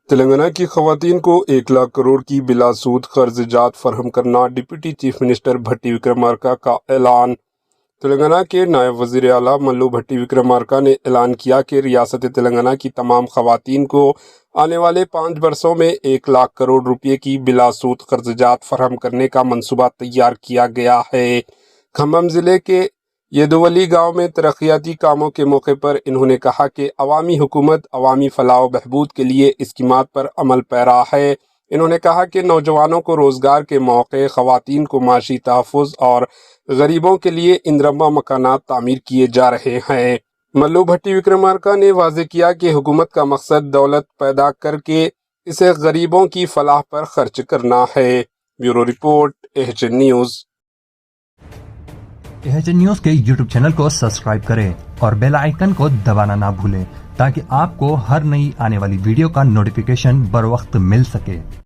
تلنگانہ کی خواتین کو 1 لاکھ کروڑ کی بلا سود قرض جات فراہم کرنا، ڈپٹی چیف منسٹر بھٹی وکرمارکا کا اعلان۔ تلنگانہ کے نائب وزیر اعلیٰ ملو بھٹی وکرمارکا نے اعلان کیا کہ ریاست تلنگانہ کی تمام خواتین کو آنے والے 5 برسوں میں 1 لاکھ کروڑ روپے کی بلا سود قرض جات فراہم کرنے کا منصوبہ تیار کیا گیا ہے۔ کھمم ضلع کے یدوولی گاؤں میں ترقیاتی کاموں کے موقع پر انہوں نے کہا کہ عوامی حکومت عوامی فلاح و بہبود کے لیے اسکیمات پر عمل پیرا ہے۔ انہوں نے کہا کہ نوجوانوں کو روزگار کے مواقع، خواتین کو معاشی تحفظ اور غریبوں کے لیے اندرمہ مکانات تعمیر کیے جا رہے ہیں۔ ملو بھٹی وکرمارکا نے واضح کیا کہ حکومت کا مقصد دولت پیدا کر کے اسے غریبوں کی فلاح پر خرچ کرنا ہے۔ Bureau report, AHN news. AHN news کے YouTube چینل کو سبسکرائب کریں اور بیل آئیکن کو دبانا نہ بھولیں تاکہ آپ کو ہر نئی آنے والی ویڈیو کا نوٹیفیکیشن بر وقت مل سکے۔